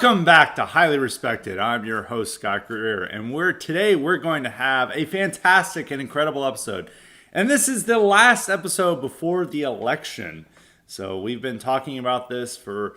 Welcome back to Highly Respected. I'm your host, Scott Greer, and today we're going to have a fantastic and incredible episode. And this is the last episode before the election. So we've been talking about this for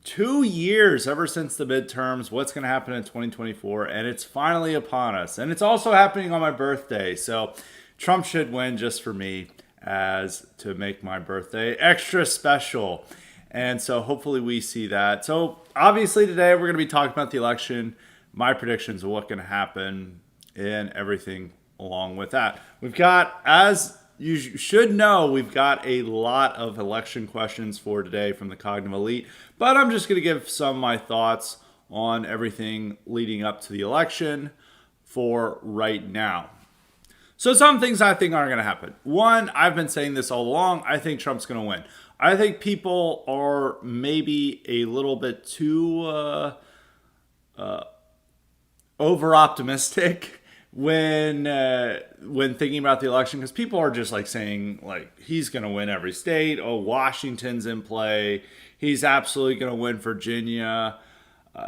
2 years, ever since the midterms, what's going to happen in 2024, and it's finally upon us. And it's also happening on my birthday, so Trump should win just for me, as to make my birthday extra special. And so hopefully we see that. So obviously today we're going to be talking about the election, my predictions of what's going to happen, and everything along with that. We've got, as you should know, we've got a lot of election questions for today from the Cognitive Elite. But I'm just going to give some of my thoughts on everything leading up to the election for right now. So some things I think aren't going to happen. One, I've been saying this all along, I think Trump's going to win. I think people are maybe a little bit too over optimistic when thinking about the election, because people are just like saying like he's going to win every state. Oh, Washington's in play. He's absolutely going to win Virginia.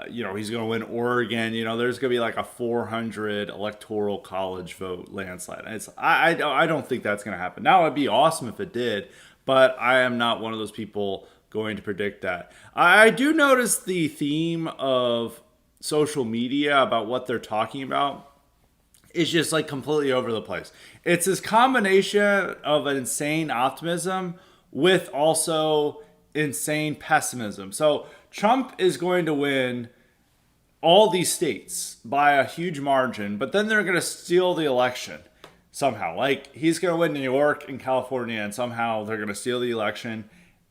He's going to win Oregon. There's going to be like a 400 electoral college vote landslide. I don't think that's going to happen. Now, it'd be awesome if it did, but I am not one of those people going to predict that. I do notice the theme of social media about what they're talking about is just like completely over the place. It's this combination of an insane optimism with also insane pessimism. So Trump is going to win all these states by a huge margin, but then they're going to steal the election somehow. Like he's going to win New York and California, and somehow they're going to steal the election,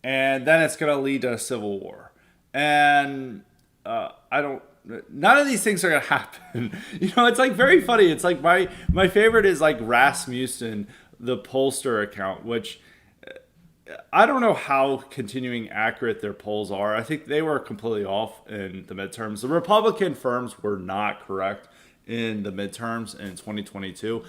and then it's going to lead to a civil war. And none of these things are going to happen. It's like very funny. It's like my favorite is like Rasmussen, the pollster account, which I don't know how continuing accurate their polls are. I think they were completely off in the midterms. The Republican firms were not correct in the midterms in 2022,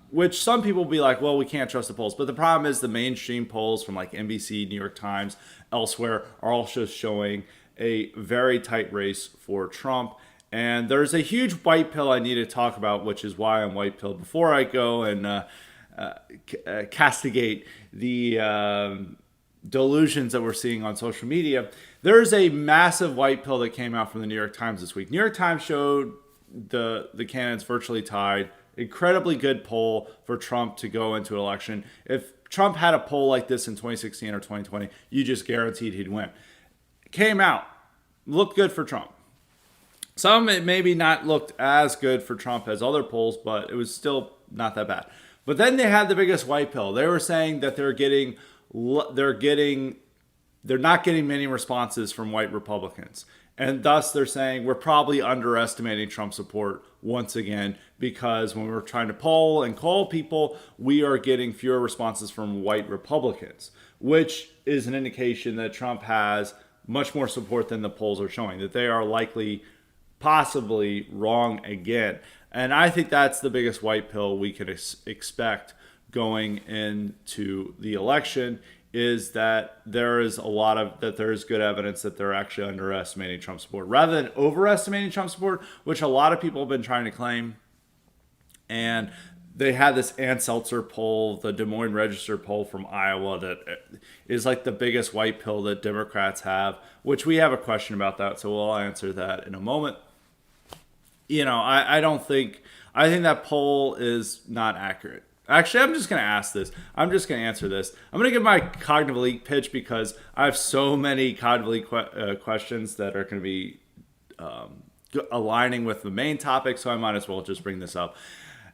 which some people will be like, well, we can't trust the polls. But the problem is the mainstream polls from like NBC, New York Times, elsewhere are also showing a very tight race for Trump. And there's a huge white pill I need to talk about, which is why I'm white pilled, before I go and castigate the delusions that we're seeing on social media. There's a massive white pill that came out from the New York Times this week. New York Times showed the candidates virtually tied. Incredibly good poll for Trump to go into an election. If Trump had a poll like this in 2016 or 2020, you just guaranteed he'd win. Came out, looked good for Trump. Some it maybe not looked as good for Trump as other polls, but it was still not that bad. But then they had the biggest white pill. They were saying that they're not getting many responses from white Republicans. And thus they're saying we're probably underestimating Trump support once again, because when we're trying to poll and call people, we are getting fewer responses from white Republicans, which is an indication that Trump has much more support than the polls are showing, that they are likely possibly wrong again. And I think that's the biggest white pill we could expect going into the election, is that there is good evidence that they're actually underestimating Trump support rather than overestimating Trump support, which a lot of people have been trying to claim. And they had this Ann Seltzer poll, the Des Moines Register poll from Iowa, that is like the biggest white pill that Democrats have, which we have a question about that, so we'll answer that in a moment. I think that poll is not accurate. Actually, I'm just going to ask this. I'm just going to answer this. I'm going to give my Cognitive Elite pitch, because I have so many Cognitive Elite questions that are going to be aligning with the main topic, so I might as well just bring this up.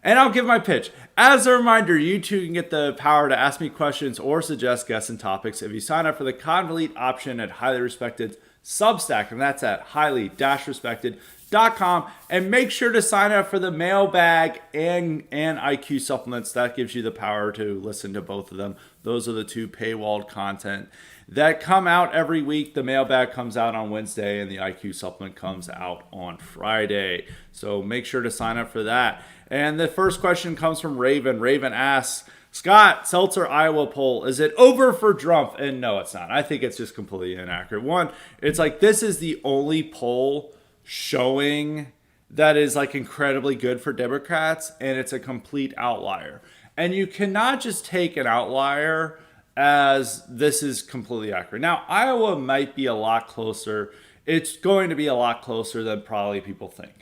And I'll give my pitch. As a reminder, you too can get the power to ask me questions or suggest guests and topics if you sign up for the Cognitive Elite option at Highly Respected Substack, and that's at highly-respected.com. And make sure to sign up for the mailbag and IQ supplements. That gives you the power to listen to both of them. Those are the two paywalled content that come out every week. The mailbag comes out on Wednesday, and the IQ supplement comes out on Friday. So make sure to sign up for that. And the first question comes from Raven. Raven asks, Scott Seltzer, Iowa poll. Is it over for Trump? And no, it's not. I think it's just completely inaccurate. One, it's like this is the only poll showing that is like incredibly good for Democrats, and it's a complete outlier. And you cannot just take an outlier as this is completely accurate. Now, Iowa might be a lot closer. It's going to be a lot closer than probably people think.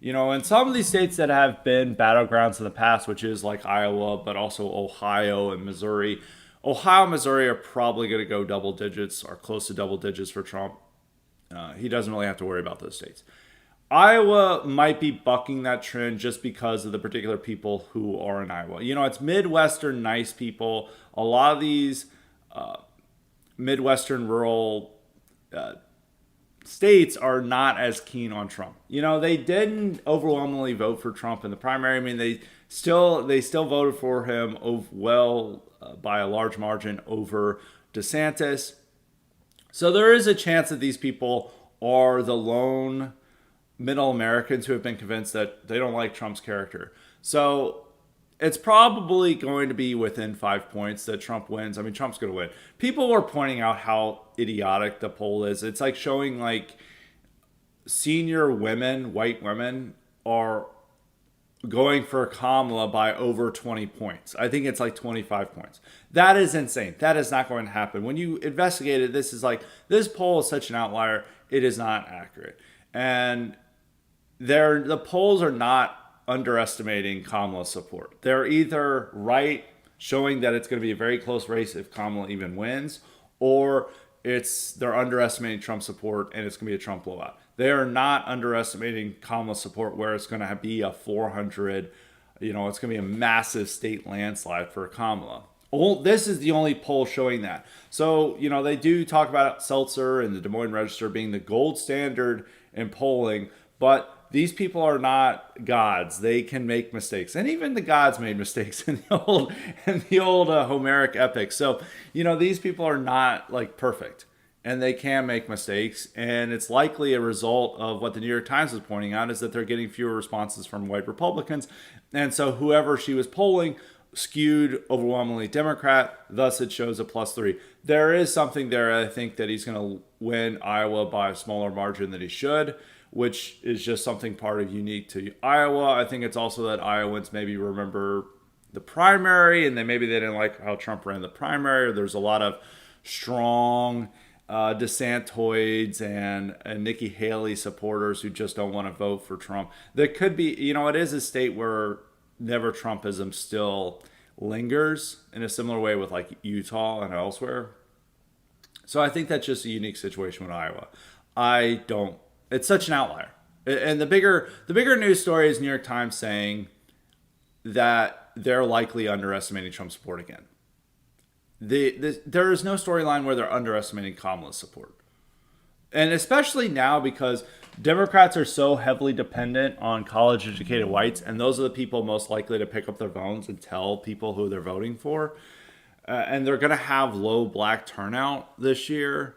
In some of these states that have been battlegrounds in the past, which is like Iowa, but also Ohio and Missouri, Ohio and Missouri are probably going to go double digits or close to double digits for Trump. He doesn't really have to worry about those states. Iowa might be bucking that trend just because of the particular people who are in Iowa. It's Midwestern nice people. A lot of these Midwestern rural states are not as keen on Trump. They didn't overwhelmingly vote for Trump in the primary. I mean, they still voted for him by a large margin over DeSantis. So there is a chance that these people are the lone middle Americans who have been convinced that they don't like Trump's character. So it's probably going to be within 5 points that Trump wins. I mean, Trump's going to win. People were pointing out how idiotic the poll is. It's like showing like senior women, white women, are going for Kamala by over 20 points. I think it's like 25 points. That is insane. That is not going to happen. When you investigate it, this poll is such an outlier. It is not accurate. And the polls are not underestimating Kamala's support. They're either right, showing that it's going to be a very close race if Kamala even wins, or they're underestimating Trump's support and it's going to be a Trump blowout. They are not underestimating Kamala's support where it's going to be a 400, it's going to be a massive state landslide for Kamala. This is the only poll showing that. So, they do talk about Seltzer and the Des Moines Register being the gold standard in polling, but these people are not gods. They can make mistakes. And even the gods made mistakes in the old Homeric epics. So, these people are not like perfect. And they can make mistakes. And it's likely a result of what the New York Times is pointing out is that they're getting fewer responses from white Republicans. And so whoever she was polling skewed overwhelmingly Democrat. Thus, it shows a +3. There is something there. I think that he's going to win Iowa by a smaller margin than he should, which is just something part of unique to Iowa. I think it's also that Iowans maybe remember the primary and maybe they didn't like how Trump ran the primary. There's a lot of strong DeSantoids and Nikki Haley supporters who just don't want to vote for Trump. There could be, it is a state where never Trumpism still lingers in a similar way with like Utah and elsewhere. So I think that's just a unique situation with Iowa. It's such an outlier. And the bigger news story is New York Times saying that they're likely underestimating Trump's support again. There is no storyline where they're underestimating Kamala's support. And especially now because Democrats are so heavily dependent on college-educated whites, and those are the people most likely to pick up their phones and tell people who they're voting for. And they're going to have low black turnout this year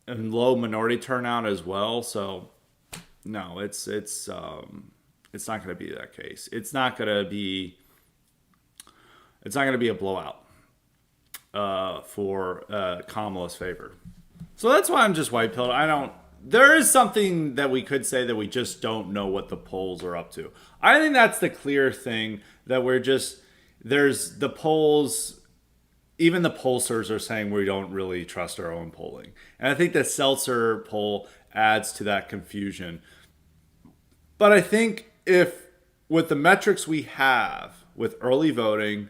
and low minority turnout as well. So, no, it's not going to be that case. It's not going to be a blowout for Kamala's favor. So that's why I'm just white-pilled. There is something that we could say that we just don't know what the polls are up to. I think that's the clear thing that there's the polls, even the pollsters are saying we don't really trust our own polling. And I think the Seltzer poll adds to that confusion. But I think with the metrics we have with early voting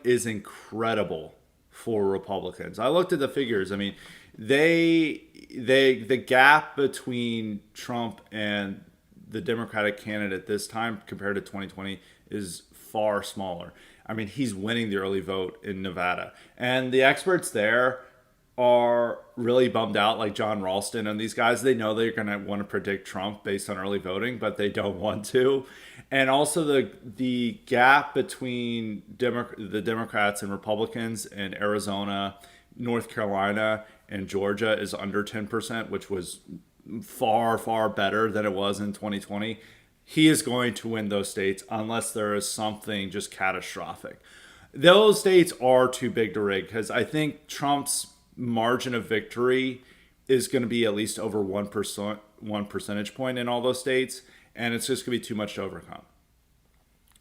is incredible for Republicans. I looked at the figures. I mean, the gap between Trump and the Democratic candidate this time compared to 2020 is far smaller. I mean, he's winning the early vote in Nevada. And the experts there are really bummed out, like John Ralston and these guys. They know they're going to want to predict Trump based on early voting, but they don't want to. And also the gap between the Democrats and Republicans in Arizona, North Carolina, and Georgia is under 10%, which was far, far better than it was in 2020. he is going to win those states unless there is something just catastrophic. Those states are too big to rig because I think Trump's margin of victory is going to be at least over 1%, 1 percentage point in all those states, and it's just going to be too much to overcome.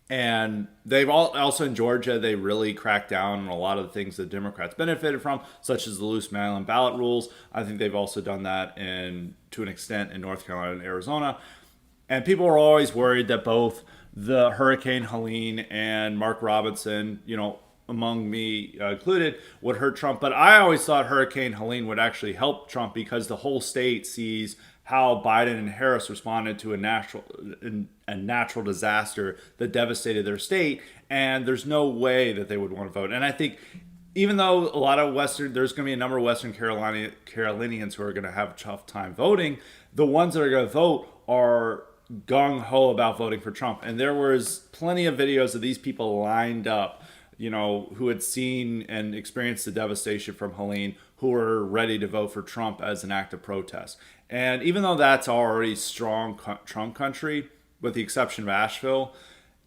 And they've also in Georgia, they really cracked down on a lot of the things that Democrats benefited from, such as the loose mail-in ballot rules. I think they've also done that to an extent in North Carolina and Arizona. And people were always worried that both the Hurricane Helene and Mark Robinson, among me included, would hurt Trump. But I always thought Hurricane Helene would actually help Trump because the whole state sees how Biden and Harris responded to a natural disaster that devastated their state, and there's no way that they would want to vote. And I think even though a lot of there's going to be a number of Western Carolinians who are going to have a tough time voting, the ones that are going to vote are gung-ho about voting for Trump. And there was plenty of videos of these people lined up, who had seen and experienced the devastation from Helene, who were ready to vote for Trump as an act of protest. And even though that's already strong Trump country, with the exception of Asheville,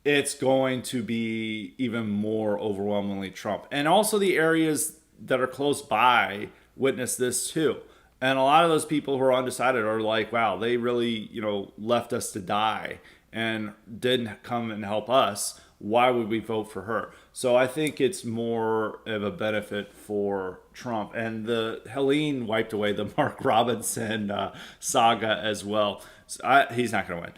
it's going to be even more overwhelmingly Trump. And also the areas that are close by witness this too. And a lot of those people who are undecided are like, wow, they really, left us to die and didn't come and help us. Why would we vote for her? So I think it's more of a benefit for Trump. And the Helene wiped away the Mark Robinson saga as well. So he's not going to win.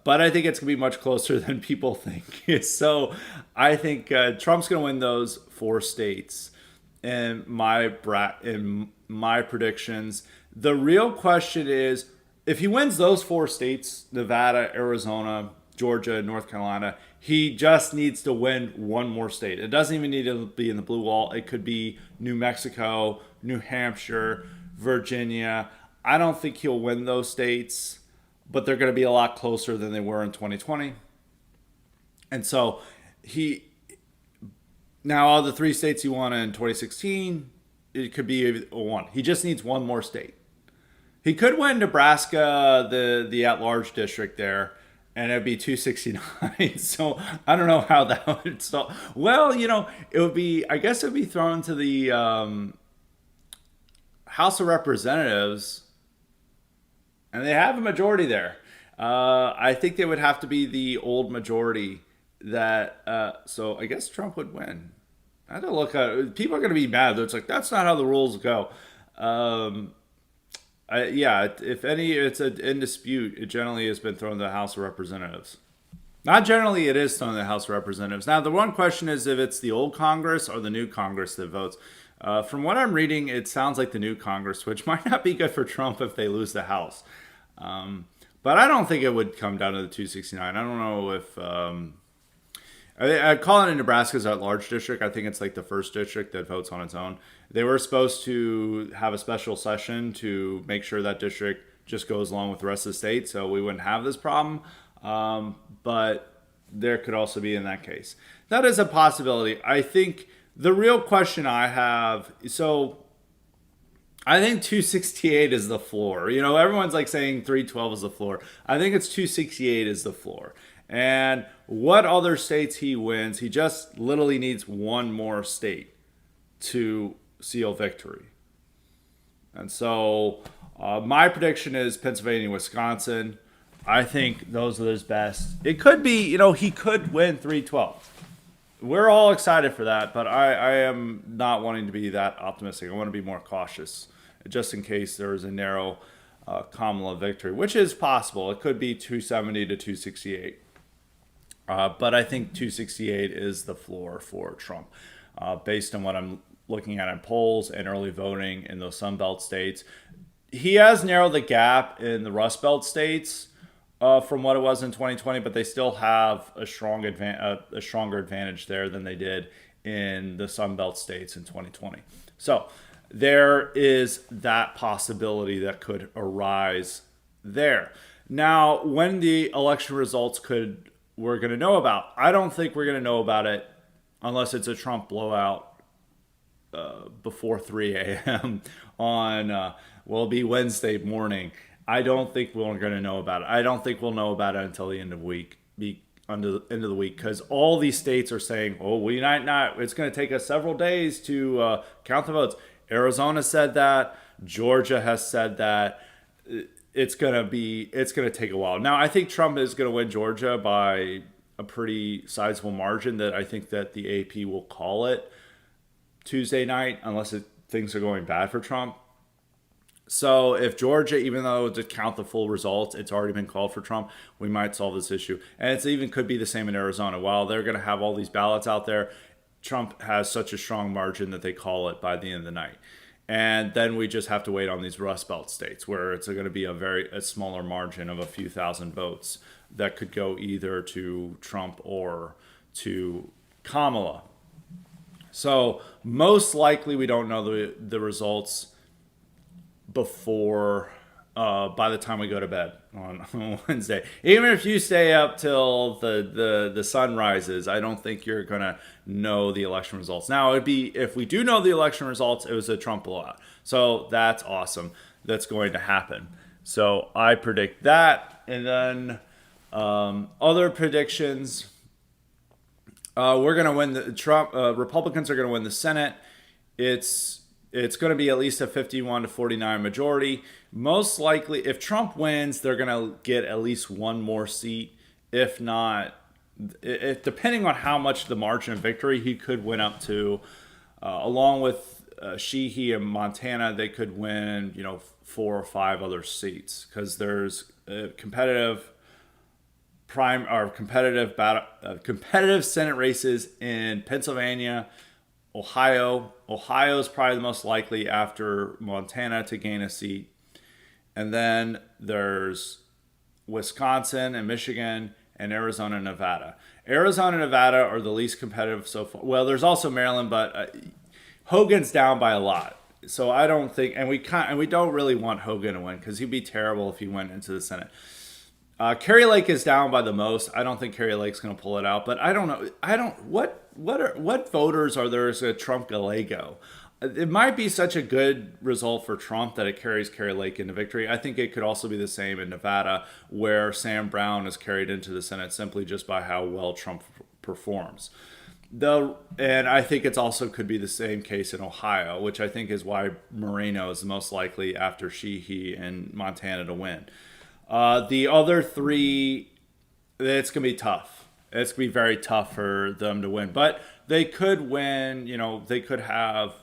But I think it's going to be much closer than people think. So I think Trump's going to win those 4 states in my predictions. The real question is, if he wins those 4 states, Nevada, Arizona, Georgia, North Carolina, he just needs to win one more state. It doesn't even need to be in the blue wall. It could be New Mexico, New Hampshire, Virginia. I don't think he'll win those states, but they're going to be a lot closer than they were in 2020. And so now all the 3 states he won in 2016, it could be one. He just needs one more state. He could win Nebraska, the at-large district there, and it'd be 269. So I don't know how that would stall. Well, it would be, I guess it would be thrown to the House of Representatives, and they have a majority there. I think they would have to be the old majority so I guess Trump would win. I had to look at it. People are going to be mad. It's like, that's not how the rules go. If it's in dispute, it generally has been thrown to the House of Representatives. Not generally, it is thrown to the House of Representatives. Now, the one question is if it's the old Congress or the new Congress that votes. From what I'm reading, it sounds like the new Congress, which might not be good for Trump if they lose the House. But I don't think it would come down to the 269. I don't know if... I call it in Nebraska's at-large district. I think it's like the first district that votes on its own. They were supposed to have a special session to make sure that district just goes along with the rest of the state, so we wouldn't have this problem. But there could also be in that case. That is a possibility. I think the real question I have, so I think 268 is the floor. Everyone's like saying 312 is the floor. I think it's 268 is the floor. And what other states he wins, he just literally needs one more state to seal victory. And so my prediction is Pennsylvania, Wisconsin. I think those are his best. It could be, he could win 312. We're all excited for that, but I am not wanting to be that optimistic. I want to be more cautious, just in case there is a narrow Kamala victory, which is possible. It could be 270 to 268. But I think 268 is the floor for Trump, based on what I'm looking at in polls and early voting in those Sun Belt states. He has narrowed the gap in the Rust Belt states from what it was in 2020, but they still have a stronger advantage there than they did in the Sun Belt states in 2020. So there is that possibility that could arise there. Now, when the election results we're going to know about. I don't think we're going to know about it unless it's a Trump blowout before 3 a.m. on, it'll be Wednesday morning. I don't think we're going to know about it. I don't think we'll know about it until the end of week, under the end of the week, because all these states are saying, "Oh, we might not. It's going to take us several days to count the votes." Arizona said that. Georgia has said that. It's going to take a while. Now, I think Trump is going to win Georgia by a pretty sizable margin. That I think that the AP will call it Tuesday night, unless things are going bad for Trump. So if Georgia, even though to count the full results, it's already been called for Trump, we might solve this issue. And it's even could be the same in Arizona. While they're going to have all these ballots out there, Trump has such a strong margin that they call it by the end of the night. And then we just have to wait on these Rust Belt states where it's going to be a smaller margin of a few thousand votes that could go either to Trump or to Kamala. So most likely we don't know the results before by the time we go to bed on Wednesday. Even if you stay up till the sun rises, I don't think you're gonna know the election results. Now it'd be, if we do know the election results, it was a Trump blowout. So that's awesome. That's going to happen. So I predict that, and then other predictions. We're gonna win the Trump. Republicans are gonna win the Senate. It's going to be at least a 51 to 49 majority. Most likely, if Trump wins, they're going to get at least one more seat. If not, depending on how much the margin of victory, he could win up to, along with Sheehy and Montana, they could win, 4 or 5 other seats, because there's competitive competitive Senate races in Pennsylvania, Ohio. Ohio is probably the most likely after Montana to gain a seat. And then there's Wisconsin and Michigan and Arizona and Nevada. Arizona and Nevada are the least competitive so far. Well, there's also Maryland, but Hogan's down by a lot. So I don't think, and we don't really want Hogan to win, because he'd be terrible if he went into the Senate. Kerry Lake is down by the most. I don't think Kerry Lake's going to pull it out, but I don't know. What voters are there as a Trump Gallego? It might be such a good result for Trump that it carries Kerry Lake into victory. I think it could also be the same in Nevada, where Sam Brown is carried into the Senate simply just by how well Trump performs. And I think it's also could be the same case in Ohio, which I think is why Moreno is the most likely after Sheehy and Montana to win. The other three, it's going to be tough. It's going to be very tough for them to win. But they could win, they could have,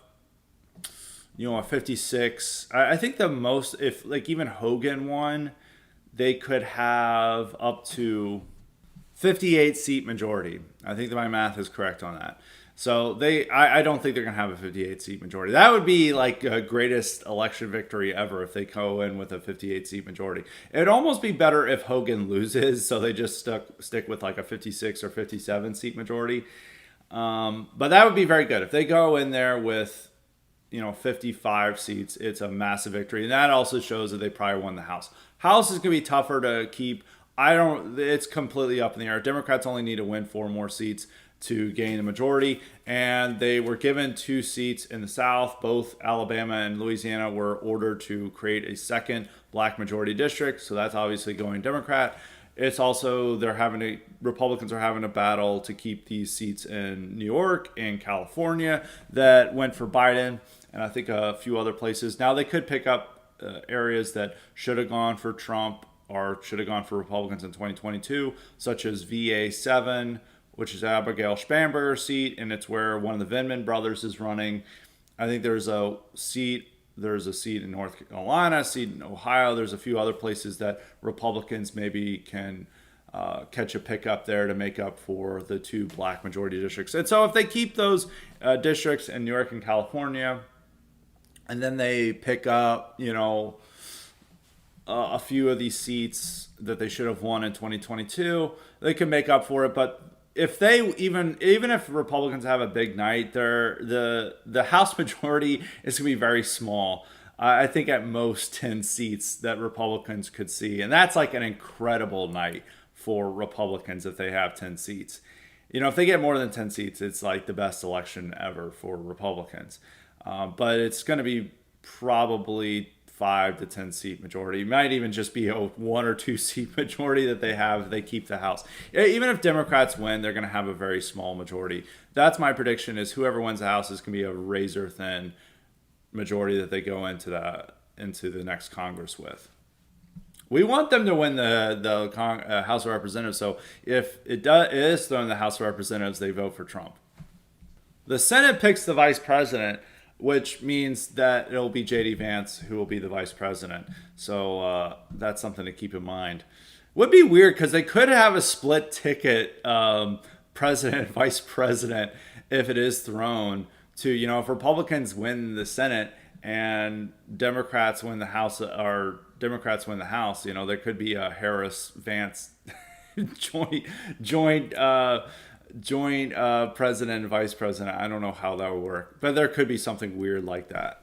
a 56. I think the most, if even Hogan won, they could have up to 58 seat majority. I think that my math is correct on that. So I don't think they're going to have a 58 seat majority. That would be like a greatest election victory ever if they go in with a 58 seat majority. It'd almost be better if Hogan loses, so they just stick with like a 56 or 57 seat majority. But that would be very good. If they go in there with, 55 seats, it's a massive victory. And that also shows that they probably won the House. House is going to be tougher to keep. It's completely up in the air. Democrats only need to win 4 more seats to gain a majority, and they were given 2 seats in the South. Both Alabama and Louisiana were ordered to create a second black majority district, so that's obviously going Democrat. It's also Republicans are having a battle to keep these seats in New York and California that went for Biden, and I think a few other places. Now they could pick up areas that should have gone for Trump or should have gone for Republicans in 2022, such as VA 7, which is Abigail Spanberger's seat, and it's where one of the Vindman brothers is running. I think there's a seat in North Carolina, a seat in Ohio. There's a few other places that Republicans maybe can catch a pickup there to make up for the 2 black majority districts. And so if they keep those districts in New York and California, and then they pick up, a few of these seats that they should have won in 2022, they can make up for it. But if they even if Republicans have a big night, the House majority is going to be very small. I think at most 10 seats that Republicans could see, and that's like an incredible night for Republicans if they have 10 seats. If they get more than 10 seats, it's like the best election ever for Republicans. But it's going to be probably 5 to 10 seat majority. It might even just be a 1 or 2 seat majority that they have if they keep the House. Even if Democrats win, they're going to have a very small majority. That's my prediction, is whoever wins the House is going to be a razor thin majority that they go into the next Congress with. We want them to win the House of Representatives. So if it is thrown in the House of Representatives, they vote for Trump. The Senate picks the vice president, which means that it'll be J.D. Vance who will be the vice president. So that's something to keep in mind. Would be weird because they could have a split ticket president, vice president, if it is thrown to, if Republicans win the Senate and Democrats win the House, there could be a Harris Vance joint president and vice president. I don't know how that would work, but there could be something weird like that.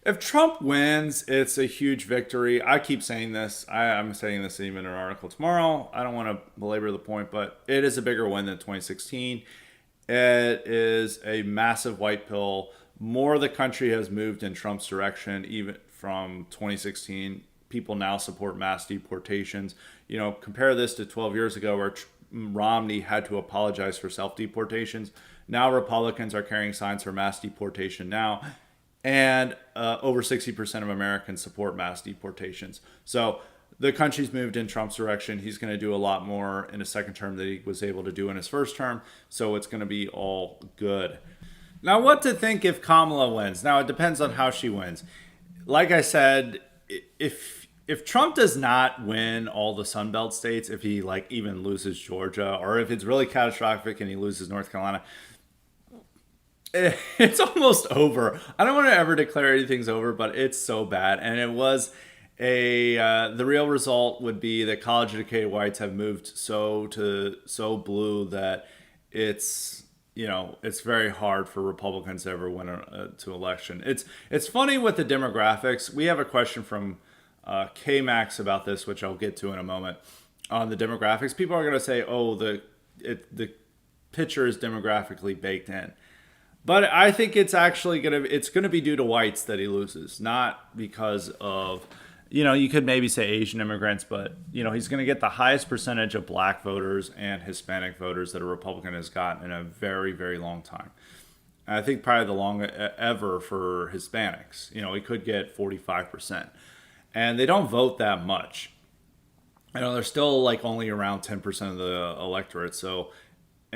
If Trump wins, it's a huge victory. I keep saying this. I'm saying this even in an article tomorrow. I don't want to belabor the point, but it is a bigger win than 2016. It is a massive white pill. More of the country has moved in Trump's direction, even from 2016. People now support mass deportations. Compare this to 12 years ago where Romney had to apologize for self-deportations. Now Republicans are carrying signs for mass deportation now. And over 60% of Americans support mass deportations. So the country's moved in Trump's direction. He's going to do a lot more in his second term than he was able to do in his first term. So it's going to be all good. Now, what to think if Kamala wins? Now, it depends on how she wins. Like I said, if Trump does not win all the Sunbelt states, if he even loses Georgia, or if it's really catastrophic and he loses North Carolina, it's almost over. I don't want to ever declare anything's over, but it's so bad. And it was the real result would be that college-educated whites have moved so blue that it's very hard for Republicans to ever win to election. It's funny with the demographics. We have a question from K-Max about this, which I'll get to in a moment. On the demographics, people are going to say, "Oh, the picture is demographically baked in." But I think it's actually going to be due to whites that he loses, not because of, you could maybe say Asian immigrants, but, he's going to get the highest percentage of black voters and Hispanic voters that a Republican has gotten in a very, very long time. And I think probably the longest ever for Hispanics. He could get 45%. And they don't vote that much. They're still only around 10% of the electorate.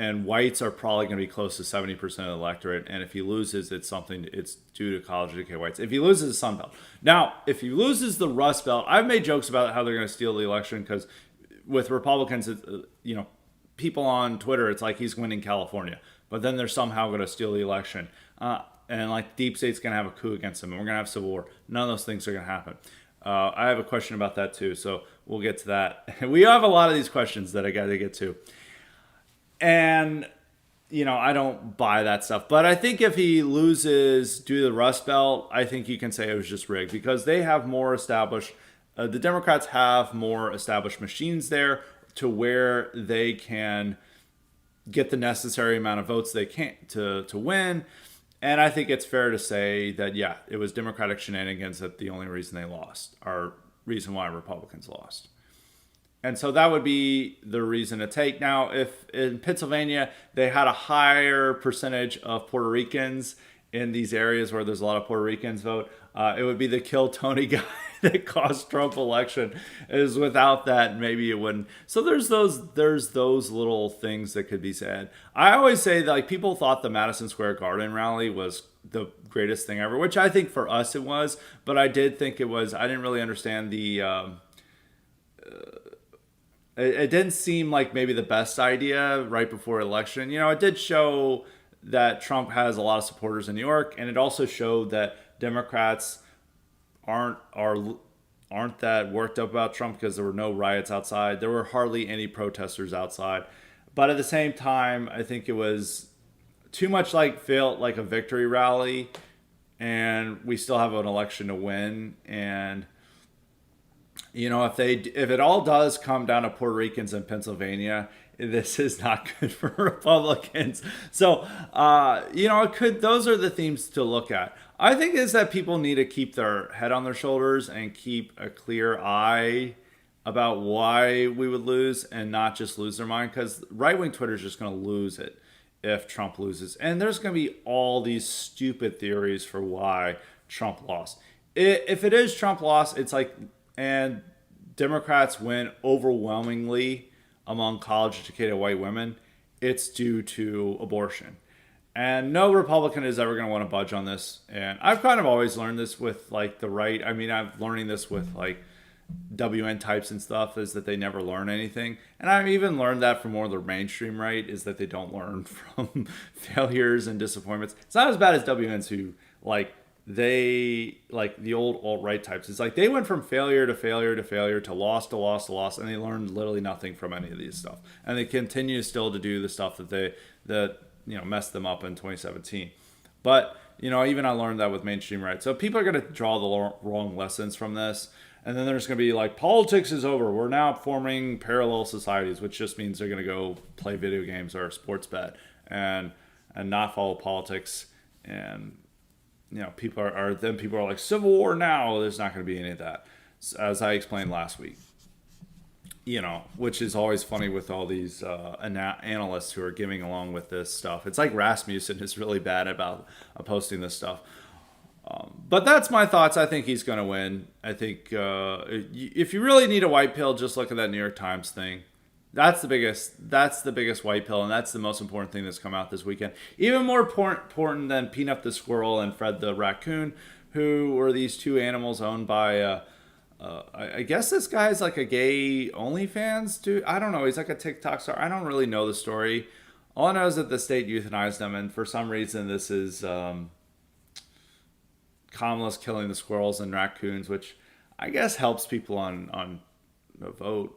And whites are probably going to be close to 70% of the electorate. And if he loses, it's due to college-educated whites. If he loses the Sun Belt. Now, if he loses the Rust Belt, I've made jokes about how they're going to steal the election because with Republicans, people on Twitter, it's like he's winning California. But then they're somehow going to steal the election. And Deep State's going to have a coup against him. And we're going to have civil war. None of those things are going to happen. I have a question about that too. So we'll get to that. We have a lot of these questions that I got to get to. And, I don't buy that stuff. But I think if he loses due to the Rust Belt, I think you can say it was just rigged because they have more established, the Democrats have more established machines there to where they can get the necessary amount of votes they can to win. And I think it's fair to say that, yeah, it was Democratic shenanigans that the only reason they lost, or reason why Republicans lost. And so that would be the reason to take. Now, if in Pennsylvania, they had a higher percentage of Puerto Ricans in these areas where there's a lot of Puerto Ricans vote, it would be the Kill Tony guy that cost Trump election. Is without that, maybe it wouldn't. So there's those little things that could be said. I always say that people thought the Madison Square Garden rally was the greatest thing ever, which I think for us it was. But I did think it was. I didn't really understand the. It didn't seem like maybe the best idea right before election. It did show that Trump has a lot of supporters in New York, and it also showed that Democrats aren't that worked up about Trump because there were no riots outside. There were hardly any protesters outside. But at the same time, I think it was too much felt like a victory rally, and we still have an election to win. And if it all does come down to Puerto Ricans in Pennsylvania, this is not good for Republicans. So, those are the themes to look at. I think is that people need to keep their head on their shoulders and keep a clear eye about why we would lose and not just lose their mind, because right wing Twitter is just going to lose it if Trump loses. And there's going to be all these stupid theories for why Trump lost. If it is Trump lost, it's like, and Democrats win overwhelmingly among college educated white women, it's due to abortion. And no Republican is ever going to want to budge on this. And I've kind of always learned this with like the right. I mean, I'm learning this with like WN types and stuff, is that they never learn anything. And I've even learned that from more of the mainstream right, is that they don't learn from failures and disappointments. It's not as bad as WNs who like they like the old alt-right types. It's like they went from failure to failure to failure to loss to loss to loss, and they learned literally nothing from any of these stuff. And they continue still to do the stuff that messed them up in 2017. But even I learned that with mainstream right. So people are going to draw the wrong lessons from this. And then there's going to be like, politics is over. We're now forming parallel societies, which just means they're going to go play video games or sports bet and not follow politics. And people are like, civil war now. There's not going to be any of that, as I explained last week. Which is always funny with all these analysts who are giving along with this stuff. It's like Rasmussen is really bad about posting this stuff. But that's my thoughts. I think he's going to win. I think if you really need a white pill, just look at that New York Times thing. That's the biggest white pill, and that's the most important thing that's come out this weekend. Even more important than Peanut the squirrel and Fred the raccoon, who were these two animals owned by, I guess this guy's like a gay OnlyFans dude. I don't know. He's like a TikTok star. I don't really know the story. All I know is that the state euthanized them, and for some reason this is Kamala's killing the squirrels and raccoons, which I guess helps people on the vote.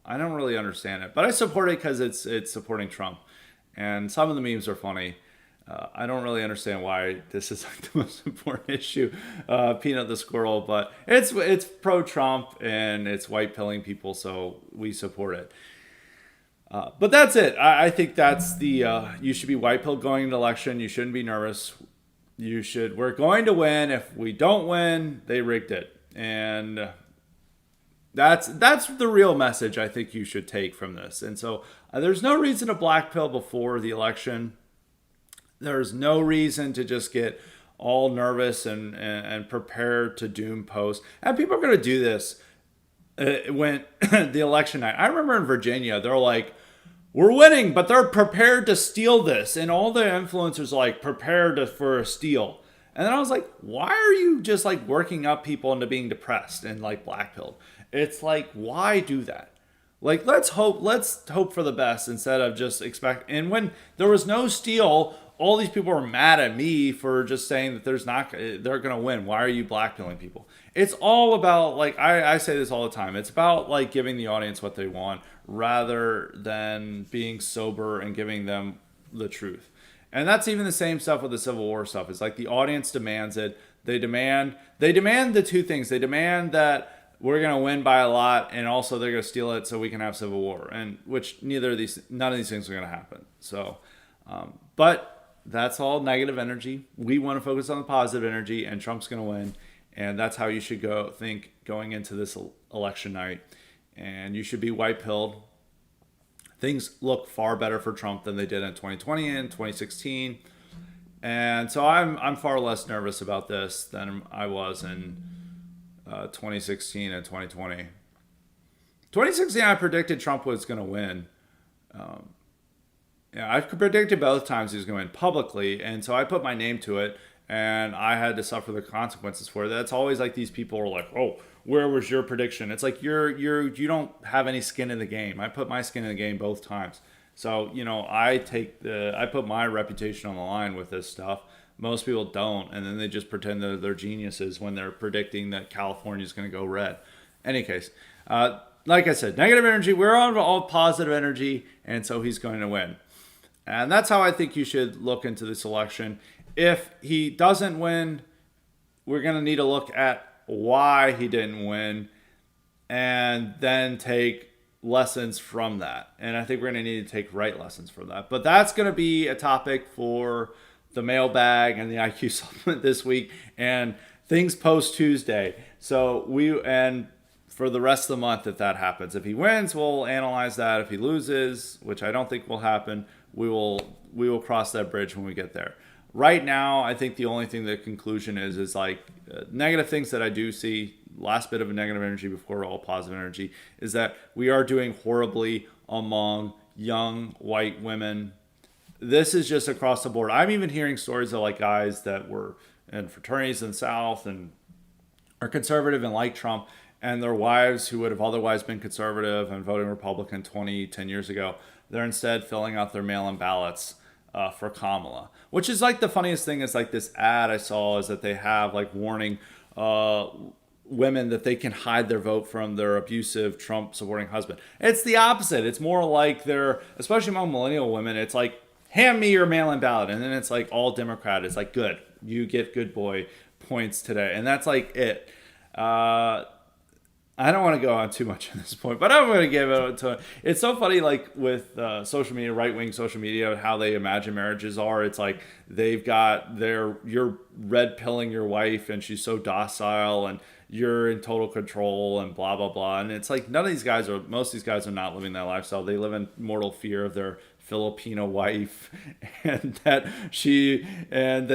I don't really understand it, but I support it because it's supporting Trump, and some of the memes are funny. I don't really understand why this is like the most important issue, Peanut the squirrel, but it's pro-Trump and it's white pilling people, so we support it. But that's it. I think that's you should be white pilled going into election. You shouldn't be nervous. We're going to win. If we don't win, they rigged it. And that's the real message I think you should take from this. And so there's no reason to black pill before the election. There's no reason to just get all nervous and prepared to doom post. And people are going to do this when the election night. I remember in Virginia, they're like, we're winning, but they're prepared to steal this. And all the influencers are like, prepared for a steal. And then I was like, why are you just like working up people into being depressed and like blackpilled? It's like, why do that? Like, let's hope for the best instead of just expect. And when there was no steal, all these people were mad at me for just saying that they're going to win. Why are you blackpilling people? It's all about, like, I say this all the time. It's about like giving the audience what they want rather than being sober and giving them the truth. And that's even the same stuff with the Civil War stuff. It's like the audience demands it. They demand the two things. They demand that we're going to win by a lot, and also they're going to steal it so we can have Civil War, and which none of these things are going to happen. So, but that's all negative energy. We want to focus on the positive energy, and Trump's going to win. And that's how you should think going into this election night. And you should be white-pilled. Things look far better for Trump than they did in 2020 and 2016. And so I'm far less nervous about this than I was in 2016 and 2020. 2016, I predicted Trump was going to win. I predicted both times he was going to win publicly, and so I put my name to it. And I had to suffer the consequences for it. That's always like these people are like, oh, where was your prediction? It's like you don't have any skin in the game. I put my skin in the game both times. So, I put my reputation on the line with this stuff. Most people don't, and then they just pretend that they're geniuses when they're predicting that California is going to go red. Any case, like I said, negative energy, we're on all positive energy, and so he's going to win. And that's how I think you should look into this election. If he doesn't win, we're going to need to look at why he didn't win and then take lessons from that. And I think we're going to need to take right lessons from that. But that's going to be a topic for the mailbag and the IQ supplement this week, and things post Tuesday. So and for the rest of the month, if that happens, if he wins, we'll analyze that. If he loses, which I don't think will happen, we will cross that bridge when we get there. Right now, I think the only thing the conclusion is like negative things that I do see. Last bit of a negative energy before all positive energy is that we are doing horribly among young white women. This is just across the board. I'm even hearing stories of like guys that were in fraternities in the South and are conservative and like Trump, and their wives who would have otherwise been conservative and voting Republican 10 years ago, they're instead filling out their mail-in ballots for Kamala. Which is like the funniest thing is like this ad I saw is that they have like warning women that they can hide their vote from their abusive Trump supporting husband. It's the opposite. It's more like they're, especially among millennial women, it's like, hand me your mail-in ballot. And then it's like all Democrat. It's like, good, you get good boy points today. And that's like it. I don't want to go on too much at this point, but I'm going to give it to. It's so funny, like with social media, right-wing social media, how they imagine marriages are. It's like they've got you're red pilling your wife, and she's so docile, and you're in total control, and blah blah blah. And it's like most of these guys are not living that lifestyle. They live in mortal fear of their Filipino wife, and that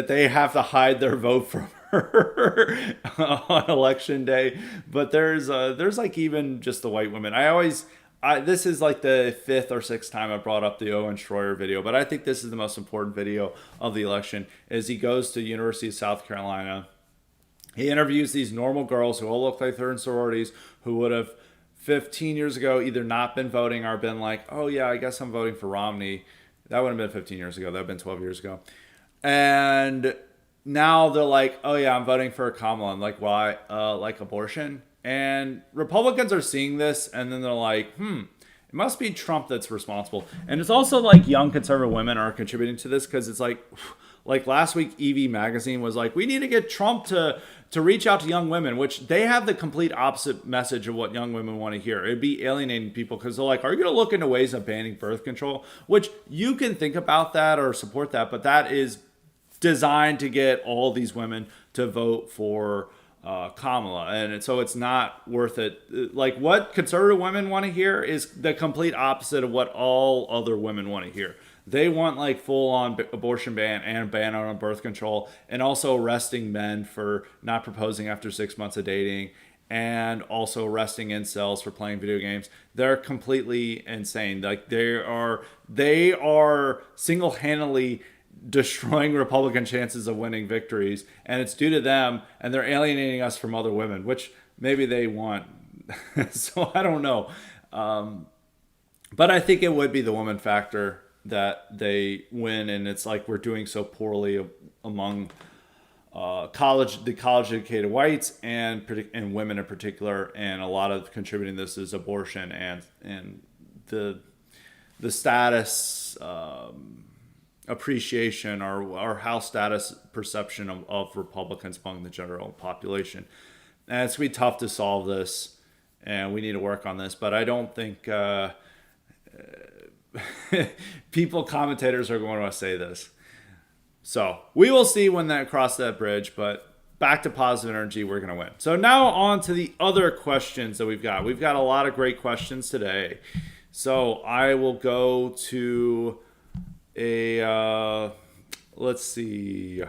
they have to hide their vote from her on election day. But there's like even just the white women. This is like the fifth or sixth time I brought up the Owen Schroyer video, but I think this is the most important video of the election. Is he goes to University of South Carolina. He interviews these normal girls who all look like they're in sororities, who would have 15 years ago either not been voting or been like, oh yeah, I guess I'm voting for Romney. That would have been 15 years ago. That would have been 12 years ago. And now they're like, oh yeah, I'm voting for Kamala. I'm like, why? Like abortion? And Republicans are seeing this, and then they're like, it must be Trump that's responsible. And it's also like young conservative women are contributing to this, because it's like last week, EV Magazine was like, we need to get Trump to reach out to young women, which they have the complete opposite message of what young women want to hear. It'd be alienating people, because they're like, are you going to look into ways of banning birth control? Which you can think about that or support that, but that is designed to get all these women to vote for Kamala. And so it's not worth it. Like what conservative women want to hear is the complete opposite of what all other women want to hear. They want like full-on abortion ban and ban on birth control, and also arresting men for not proposing after 6 months of dating, and also arresting incels for playing video games. They're completely insane. Like they are single-handedly destroying Republican chances of winning victories, and it's due to them, and they're alienating us from other women, which maybe they want. So I don't know. But I think it would be the woman factor that they win, and it's like we're doing so poorly among college educated whites and women in particular, and a lot of contributing this is abortion and the status appreciation or how status perception of Republicans among the general population. And it's gonna be tough to solve this, and we need to work on this, but I don't think commentators are going to say this. So we will see when that cross that bridge, but back to positive energy, we're going to win. So now on to the other questions that we've got. We've got a lot of great questions today. So I will go to let's see.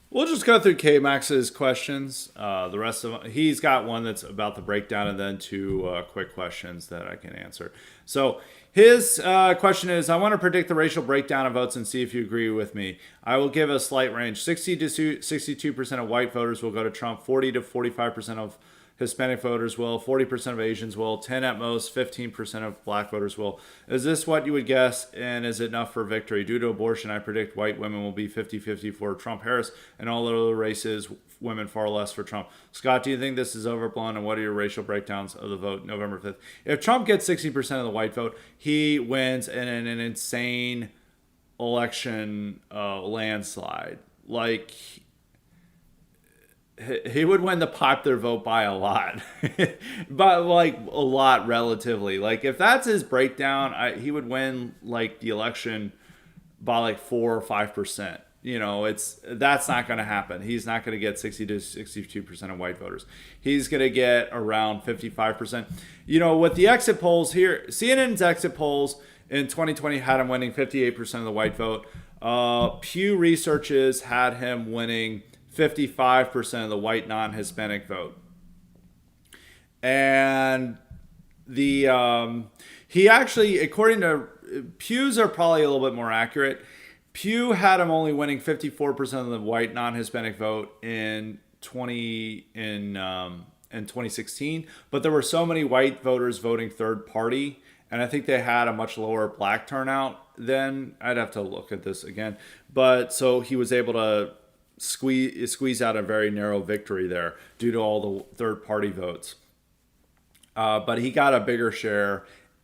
We'll just go through K-Max's questions. The rest of them, he's got one that's about the breakdown, and then two quick questions that I can answer. So his question is, I want to predict the racial breakdown of votes and see if you agree with me. I will give a slight range. 60 to 62% of white voters will go to Trump. 40 to 45% of Hispanic voters will. 40% of Asians will. 10 at most. 15% of black voters will. Is this what you would guess, and is it enough for victory? Due to abortion, I predict white women will be 50-50 for Trump-Harris, and all other races, women far less for Trump. Scott, do you think this is overblown, and what are your racial breakdowns of the vote November 5th? If Trump gets 60% of the white vote, he wins in an insane election landslide. Like, he would win the popular vote by a lot, but like a lot relatively. Like if that's his breakdown, he would win like the election by like 4 or 5%. that's not going to happen. He's not going to get 60 to 62% of white voters. He's going to get around 55%. With the exit polls here, CNN's exit polls in 2020 had him winning 58% of the white vote. Pew Research's had him winning 55% of the white non-Hispanic vote. And he actually, according to Pew's, are probably a little bit more accurate. Pew had him only winning 54% of the white non-Hispanic vote in 2016, but there were so many white voters voting third party, and I think they had a much lower black turnout then. I'd have to look at this again, but so he was able to squeeze out a very narrow victory there due to all the third party votes. But he got a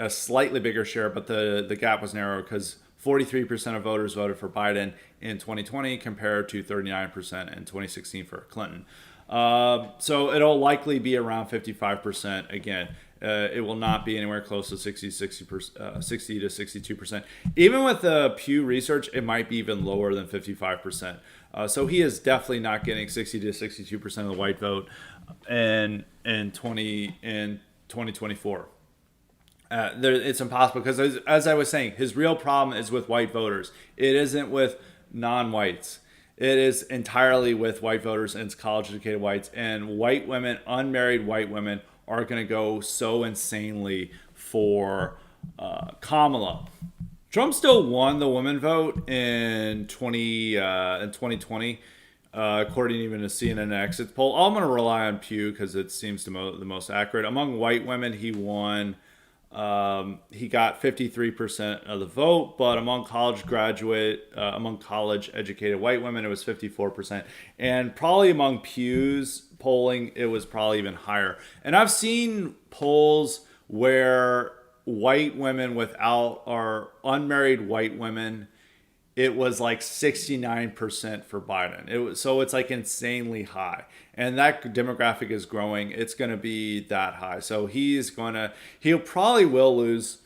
slightly bigger share, but the gap was narrow because 43% of voters voted for Biden in 2020 compared to 39% in 2016 for Clinton. So it'll likely be around 55% again. It will not be anywhere close to 60 to 62%. Even with the Pew Research, it might be even lower than 55%. So he is definitely not getting 60 to 62% of the white vote in 2024. It's impossible because, as I was saying, his real problem is with white voters. It isn't with non-whites. It is entirely with white voters and college-educated whites. And white women, unmarried white women, are going to go so insanely for Kamala. Trump still won the women vote in 2020, according even to CNN exit poll. I'm going to rely on Pew because it seems the most accurate. Among white women, he won. He got 53% of the vote, but among college educated white women, it was 54%. And probably among Pew's polling, it was probably even higher. And I've seen polls where white women or unmarried white women, it was like 69% for Biden. So it's like insanely high. And that demographic is growing. It's going to be that high. So he'll probably will lose.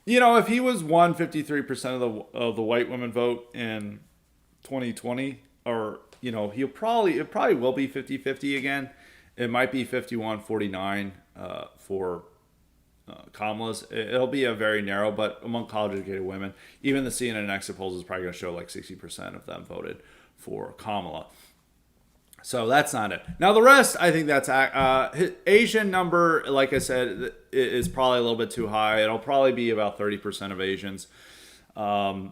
If he was 53% of the white women vote in 2020, or, it probably will be 50-50 again. It might be 51-49 for Kamala's. It'll be a very narrow, but among college-educated women, even the CNN exit polls is probably going to show like 60% of them voted for Kamala. So that's not it. Now the rest, I think that's Asian number. Like I said, is probably a little bit too high. It'll probably be about 30% of Asians. It'll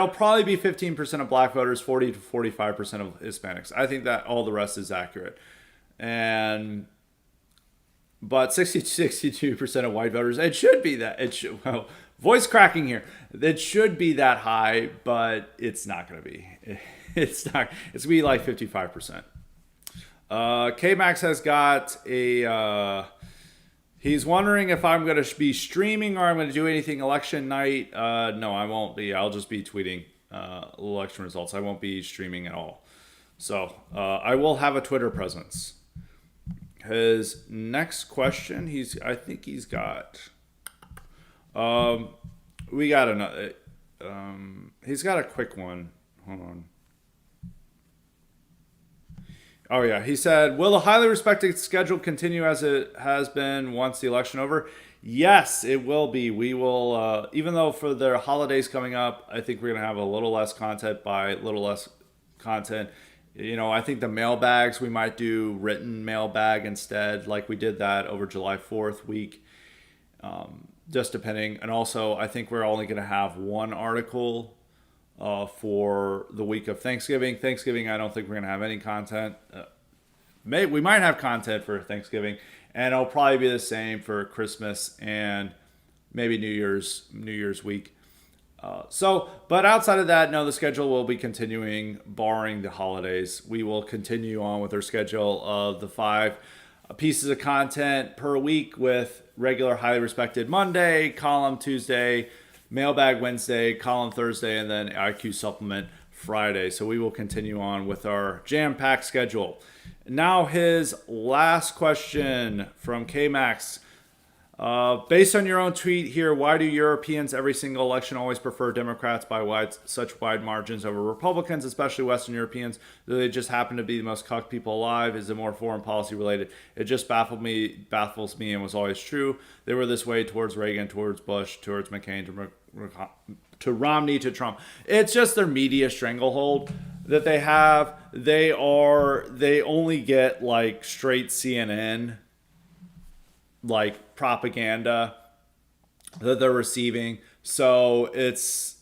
probably be 15% of black voters, 40 to 45% of Hispanics. I think that all the rest is accurate, but 62% of white voters. It should be that. Voice cracking here. It should be that high, but it's not going to be. It's not. It's going to be like 55%. K-Max has got a. He's wondering if I'm going to be streaming or I'm going to do anything election night. No, I won't be. I'll just be tweeting election results. I won't be streaming at all. So I will have a Twitter presence. His next question, I think he's got. We got another. He's got a quick one. Hold on. Oh yeah, he said, "Will the highly respected schedule continue as it has been once the election over?" Yes, it will be. We will, even though for the holidays coming up, I think we're gonna have a little less content. I think the mailbags, we might do written mailbag instead, like we did that over July 4th week, just depending. And also, I think we're only going to have one article for the week of Thanksgiving. Thanksgiving, I don't think we're going to have any content. We might have content for Thanksgiving, and it'll probably be the same for Christmas and maybe New Year's week. But outside of that, no, the schedule will be continuing, barring the holidays. We will continue on with our schedule of the 5 pieces of content per week, with regular highly respected Monday, column Tuesday, mailbag Wednesday, column Thursday, and then IQ supplement Friday. So we will continue on with our jam-packed schedule. Now his last question from K-Max. Based on your own tweet here, why do Europeans every single election always prefer Democrats by such wide margins over Republicans, especially Western Europeans? Do they just happen to be the most cucked people alive? Is it more foreign policy related? It just baffles me, and was always true. They were this way towards Reagan, towards Bush, towards McCain, to Romney, to Trump. It's just their media stranglehold that they have. They only get like straight CNN like propaganda that they're receiving, so it's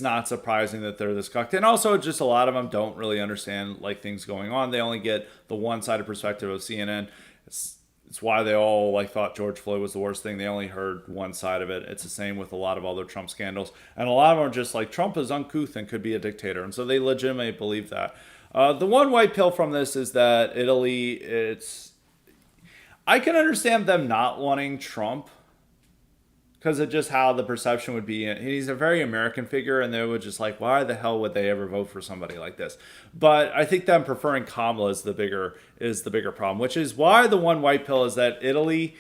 not surprising that they're this cucked. And also, just a lot of them don't really understand like things going on. They only get the one-sided perspective of CNN. It's why they all like thought George Floyd was the worst thing. They only heard one side of it. It's the same with a lot of other Trump scandals, and a lot of them are just like, Trump is uncouth and could be a dictator, and so they legitimately believe that. The one white pill from this is that Italy, I can understand them not wanting Trump because of just how the perception would be. He's a very American figure, and they would just like, why the hell would they ever vote for somebody like this? But I think them preferring Kamala is the bigger problem, which is why the one white pill is that Italy,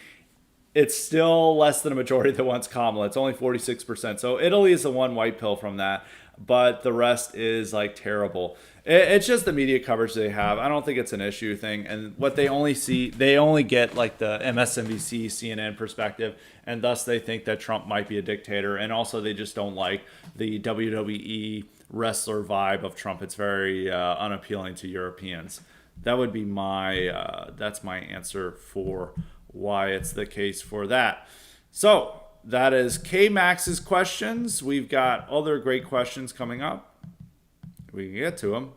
it's still less than a majority that wants Kamala. It's only 46%. So Italy is the one white pill from that, but the rest is like terrible. It's just the media coverage they have. I don't think it's an issue thing. And what they only get like the MSNBC, CNN perspective, and thus they think that Trump might be a dictator. And also they just don't like the WWE wrestler vibe of Trump. It's very unappealing to Europeans. That would be that's my answer for why it's the case for that. So that is K-Max's questions. We've got other great questions coming up. We can get to them.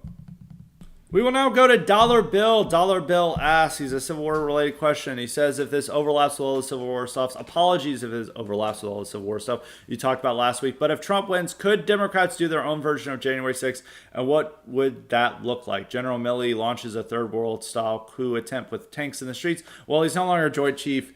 We will now go to Dollar Bill. Dollar Bill asks, he's a Civil War related question. He says, if this overlaps with all the Civil War stuff, apologies if it overlaps with all the Civil War stuff you talked about last week, but if Trump wins, could Democrats do their own version of January 6th? And what would that look like? General Milley launches a third world style coup attempt with tanks in the streets. Well, he's no longer Joint Chief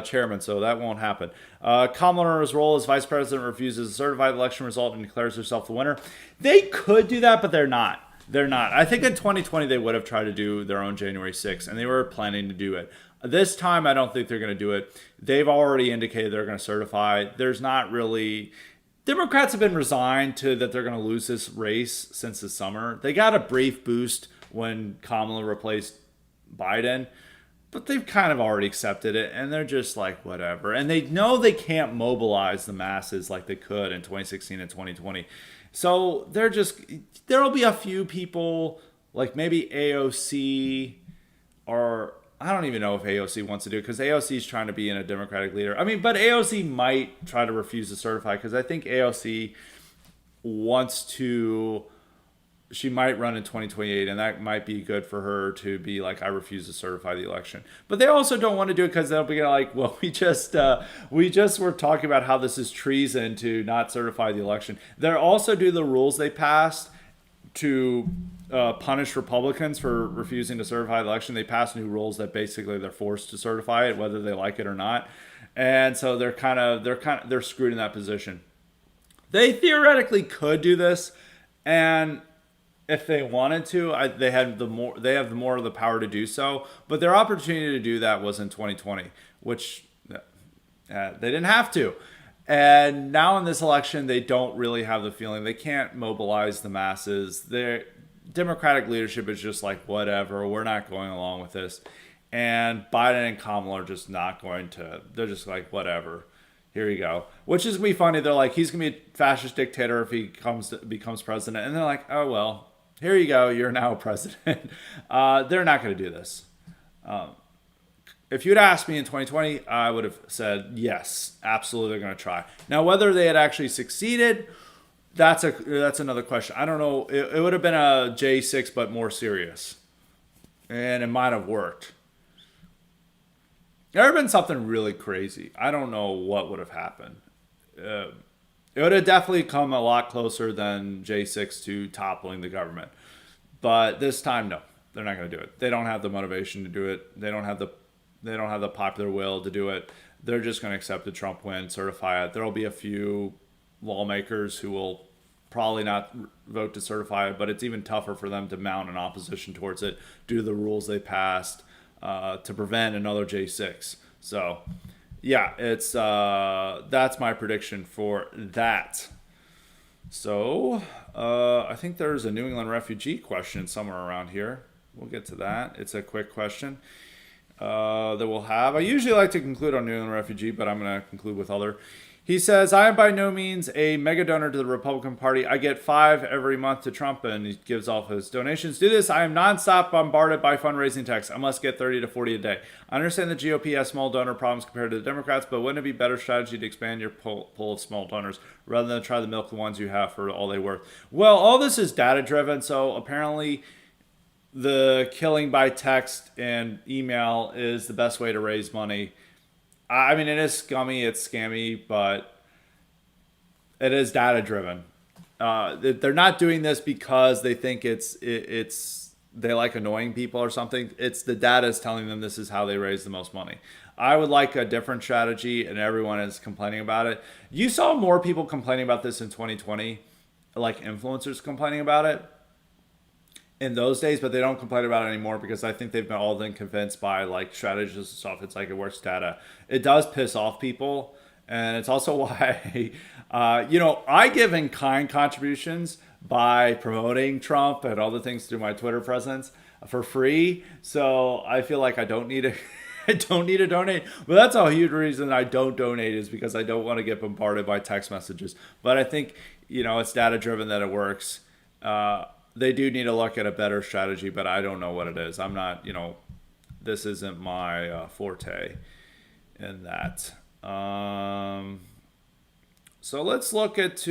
chairman, so that won't happen. Kamala's role as vice president refuses a certified election result and declares herself the winner. They could do that, but they're not. They're not. I think in 2020 they would have tried to do their own January 6th, and they were planning to do it. This time, I don't think they're going to do it. They've already indicated they're going to certify. There's not really... Democrats have been resigned to that they're going to lose this race since the summer. They got a brief boost when Kamala replaced Biden, but they've kind of already accepted it, and they're just like, whatever. And they know they can't mobilize the masses like they could in 2016 and 2020. So there'll be a few people, like maybe AOC, or I don't even know if AOC wants to do it, because AOC is trying to be in a Democratic leader. I mean, but AOC might try to refuse to certify, because I think AOC she might run in 2028, and that might be good for her to be like, I refuse to certify the election. But they also don't want to do it because they'll be like, well, we just were talking about how this is treason to not certify the election. They'll also do the rules they passed to punish Republicans for refusing to certify the election. They passed new rules that basically they're forced to certify it, whether they like it or not. And so they're screwed in that position. They theoretically could do this, and if they wanted to, they have more of the power to do so. But their opportunity to do that was in 2020, which they didn't have to. And now in this election, they don't really have the feeling. They can't mobilize the masses. Their Democratic leadership is just like, whatever, we're not going along with this. And Biden and Kamala are just not going to. They're just like, whatever. Here you go. Which is going to be funny. They're like, he's going to be a fascist dictator if he becomes president. And they're like, oh, well, here you go. You're now president. They're not going to do this. If you'd asked me in 2020, I would have said, yes, absolutely, they're going to try. Now, whether they had actually succeeded, that's another question. I don't know. It would have been a J6, but more serious. And it might have worked. There would have been something really crazy. I don't know what would have happened. It would have definitely come a lot closer than J6 to toppling the government. But this time, no. They're not going to do it. They don't have the motivation to do it. They don't have the popular will to do it. They're just going to accept the Trump win, certify it. There will be a few lawmakers who will probably not vote to certify it, but it's even tougher for them to mount an opposition towards it due to the rules they passed to prevent another J6. So, yeah, it's that's my prediction for that. So I think there's a New England refugee question somewhere around here. We'll get to that. It's a quick question that we'll have. I usually like to conclude on New England refugee, but I'm going to conclude with other. He says, I am by no means a mega donor to the Republican Party. I get 5 every month to Trump, and he gives off his donations. Do this. I am nonstop bombarded by fundraising texts. I must get 30 to 40 a day. I understand the GOP has small donor problems compared to the Democrats, but wouldn't it be better strategy to expand your pool of small donors rather than try to milk the ones you have for all they worth? Well, all this is data driven, so apparently the killing by text and email is the best way to raise money. I mean, it is scummy, it's scammy, but it is data driven. They're not doing this because they think it's they like annoying people or something. It's the data is telling them this is how they raise the most money. I would like a different strategy, and everyone is complaining about it. You saw more people complaining about this in 2020, like influencers complaining about it in those days, but they don't complain about it anymore because I think they've been all been convinced by like strategists and stuff. It's like it works data. It does piss off people, and it's also why, I give in kind contributions by promoting Trump and all the things through my Twitter presence for free. So I feel like I don't need to. I don't need to donate, but that's a huge reason I don't donate is because I don't want to get bombarded by text messages. But I think it's data driven that it works. They do need to look at a better strategy, but I don't know what it is. I'm not, this isn't my forte in that. So let's look at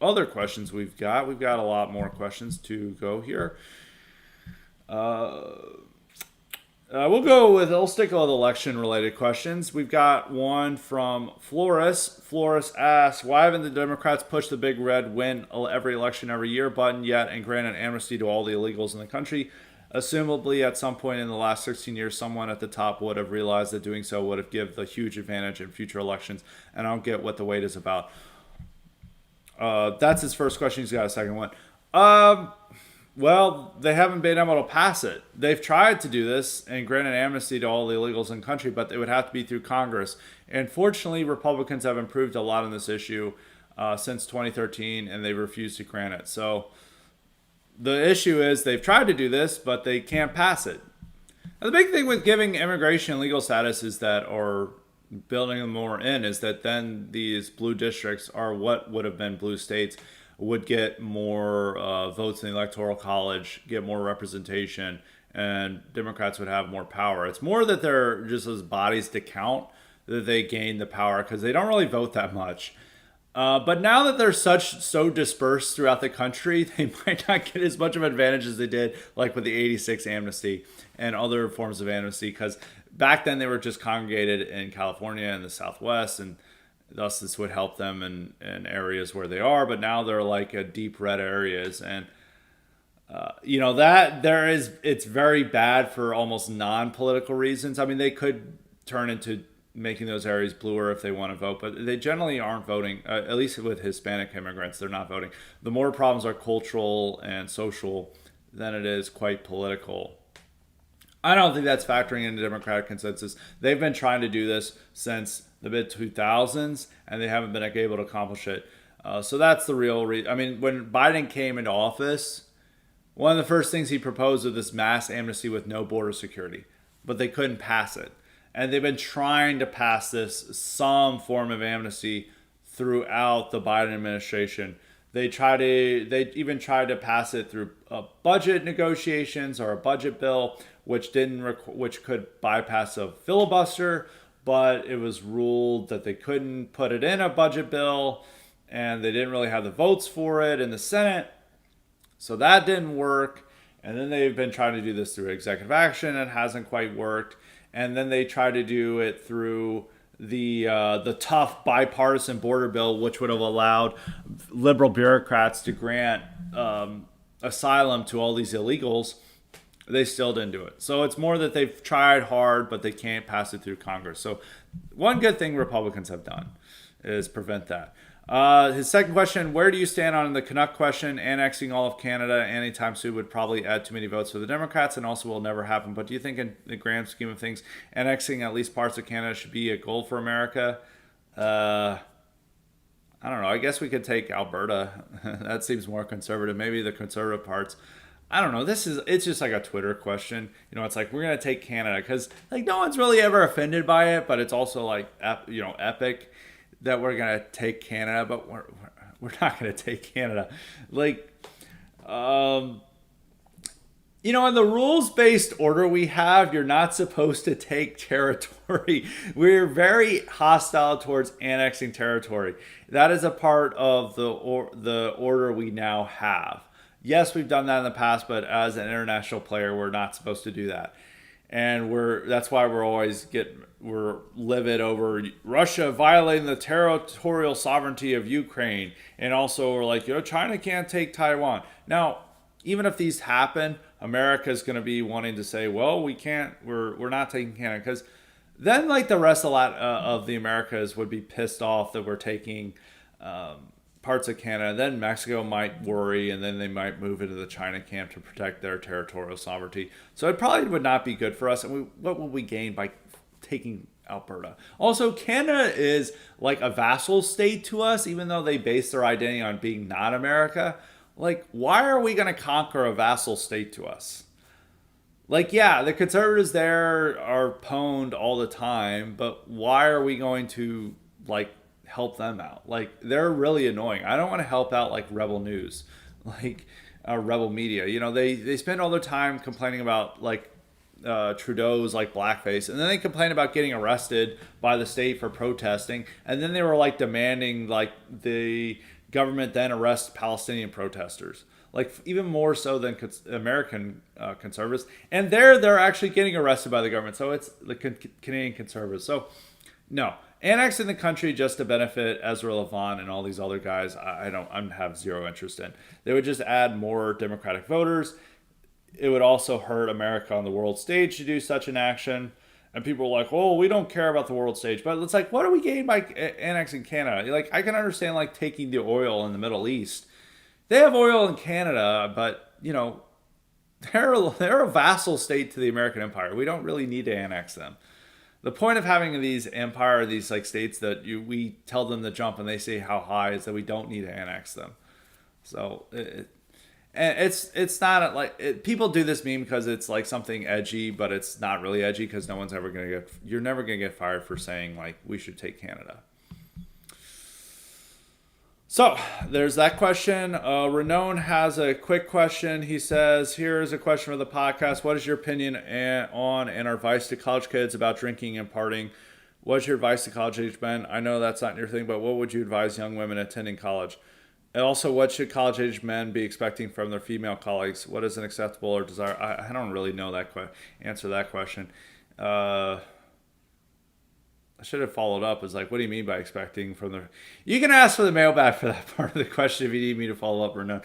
other questions we've got. We've got a lot more questions to go here. We'll stick with election-related questions. We've got one from Floris. Floris asks, why haven't the Democrats pushed the big red win every election every year button yet and granted amnesty to all the illegals in the country? Assumably, at some point in the last 16 years, someone at the top would have realized that doing so would have given the huge advantage in future elections, and I don't get what the wait is about. That's his first question. He's got a second one. Well, they haven't been able to pass it. They've tried to do this and grant an amnesty to all the illegals in the country, but it would have to be through Congress. And fortunately, Republicans have improved a lot on this issue since 2013, and they refused to grant it. So the issue is they've tried to do this, but they can't pass it. Now, the big thing with giving immigration legal status is that, or building them more in, is that then these blue districts are what would have been blue states would get more votes in the Electoral College, get more representation, and Democrats would have more power. It's more that they're just as bodies to count that they gain the power because they don't really vote that much. But now that they're so dispersed throughout the country, they might not get as much of an advantage as they did, like with the '86 amnesty and other forms of amnesty, because back then they were just congregated in California and the Southwest, and thus this would help them in areas where they are. But now they're like a deep red areas, and it's very bad for almost non-political reasons. I mean, they could turn into making those areas bluer if they want to vote, but they generally aren't voting. At least with Hispanic immigrants, they're not voting. The more problems are cultural and social than it is quite political. I don't think that's factoring into Democratic consensus. They've been trying to do this since the mid-2000s, and they haven't been able to accomplish it. So that's the real reason. I mean, when Biden came into office, one of the first things he proposed was this mass amnesty with no border security, but they couldn't pass it. And they've been trying to pass some form of amnesty throughout the Biden administration. They even tried to pass it through budget negotiations or a budget bill, which could bypass a filibuster, but it was ruled that they couldn't put it in a budget bill, and they didn't really have the votes for it in the Senate, so that didn't work. And then they've been trying to do this through executive action, and it hasn't quite worked. And then they tried to do it through the tough bipartisan border bill, which would have allowed liberal bureaucrats to grant asylum to all these illegals. They still didn't do it. So it's more that they've tried hard, but they can't pass it through Congress. So one good thing Republicans have done is prevent that. His second question, where do you stand on the Canuck question? Annexing all of Canada anytime soon would probably add too many votes for the Democrats and also will never happen. But do you think in the grand scheme of things, annexing at least parts of Canada should be a goal for America? I don't know. I guess we could take Alberta. That seems more conservative. Maybe the conservative parts. I don't know. It's just like a Twitter question. It's like we're going to take Canada because like no one's really ever offended by it, but it's also like, epic that we're going to take Canada, but we're not going to take Canada. Like, in the rules-based order we have, you're not supposed to take territory. We're very hostile towards annexing territory. That is a part of the order we now have. Yes, we've done that in the past, but as an international player, we're not supposed to do that. And that's why we're livid over Russia violating the territorial sovereignty of Ukraine. And also we're like, China can't take Taiwan. Now, even if these happen, America is going to be wanting to say, well, we can't, we're not taking Canada. Because then like the rest of the Americas would be pissed off that we're taking parts of Canada. Then Mexico might worry, and then they might move into the China camp to protect their territorial sovereignty. So it probably would not be good for us. And what will we gain by taking Alberta? Also, Canada is like a vassal state to us, even though they base their identity on being not America. Like, why are we going to conquer a vassal state to us? Like, yeah, the conservatives there are pwned all the time, but why are we going to like help them out? Like, they're really annoying. I don't want to help out like Rebel News, like Rebel Media. They spend all their time complaining about like Trudeau's like blackface, and then they complain about getting arrested by the state for protesting, and then they were like demanding like the government then arrest Palestinian protesters, like even more so than American conservatives, and they're actually getting arrested by the government. So it's the Canadian conservatives. So no, annexing the country just to benefit Ezra Levant and all these other guys, I have zero interest in. They would just add more Democratic voters. It would also hurt America on the world stage to do such an action. And people are like, oh, we don't care about the world stage. But it's like, what do we gain by annexing Canada? Like, I can understand like taking the oil in the Middle East. They have oil in Canada, but they're a vassal state to the American empire. We don't really need to annex them. The point of having these these like states that we tell them to jump and they say how high is that we don't need to annex them. So it's not like people do this meme because it's like something edgy, but it's not really edgy because you're never gonna get fired for saying like we should take Canada. So there's that question. Renon has a quick question. He says, here's a question for the podcast. What is your opinion on and advice to college kids about drinking and partying? What's your advice to college age men? I know that's not your thing, but what would you advise young women attending college? And also, what should college age men be expecting from their female colleagues? What is an acceptable or desire? I don't really know answer that question. I should have followed up. Is like, what do you mean by expecting from the... You can ask for the mailbag for that part of the question if you need me to follow up or not.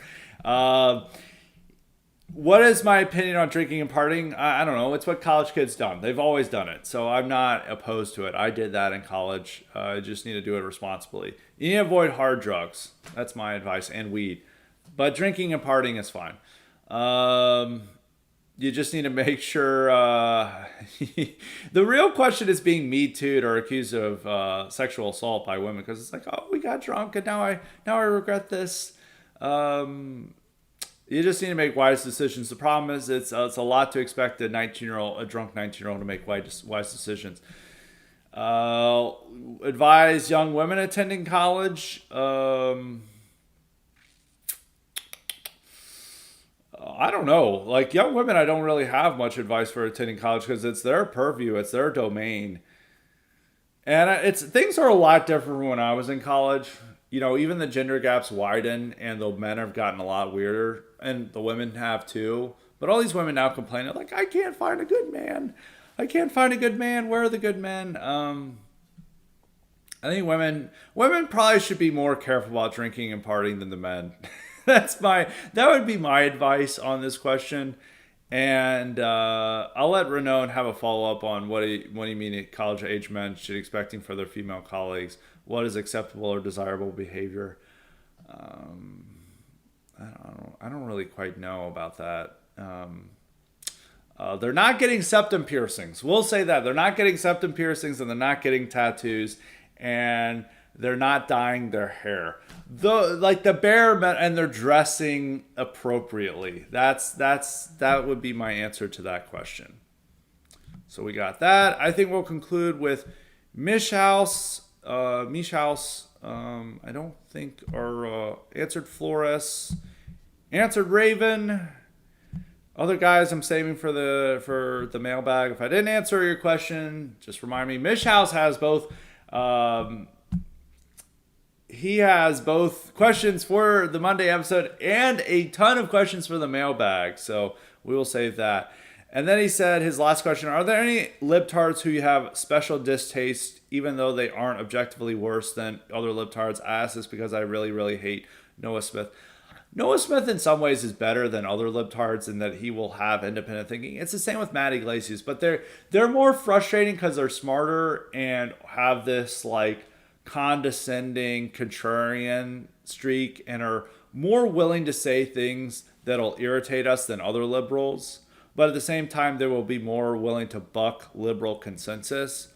What is my opinion on drinking and partying? I don't know. It's what college kids done. They've always done it. So I'm not opposed to it. I did that in college. I just need to do it responsibly. You need to avoid hard drugs. That's my advice. And weed. But drinking and partying is fine. You just need to make sure... the real question is being Me Too'd or accused of sexual assault by women. Because it's like, oh, we got drunk and now I regret this. You just need to make wise decisions. The problem is it's a lot to expect a drunk 19-year-old to make wise decisions. Advise young women attending college. I don't know. Like young women, I don't really have much advice for attending college because it's their purview, it's their domain, and things are a lot different from when I was in college. Even the gender gaps widen, and the men have gotten a lot weirder, and the women have too. But all these women now complain like, I can't find a good man. I can't find a good man. Where are the good men? I think women probably should be more careful about drinking and partying than the men. That would be my advice on this question. And I'll let Renone have a follow up on what do you mean college age men should expecting for their female colleagues. What is acceptable or desirable behavior? I don't really quite know about that. They're not getting septum piercings. We'll say that they're not getting septum piercings, and they're not getting tattoos, and they're not dyeing their hair. The bare men, and they're dressing appropriately. That would be my answer to that question. So we got that. I think we'll conclude with Mishhaus. I don't think our answered Flores, answered Raven. Other guys I'm saving for the mailbag. If I didn't answer your question, just remind me. Mishhaus has both. He has both questions for the Monday episode and a ton of questions for the mailbag. So we will save that. And then he said his last question: are there any libtards who you have special distaste, even though they aren't objectively worse than other libtards? I ask this because I really, really hate Noah Smith. Noah Smith in some ways is better than other libtards in that he will have independent thinking. It's the same with Matt Iglesias, but they're more frustrating because they're smarter and have this like condescending contrarian streak and are more willing to say things that'll irritate us than other liberals. But at the same time, they will be more willing to buck liberal consensus.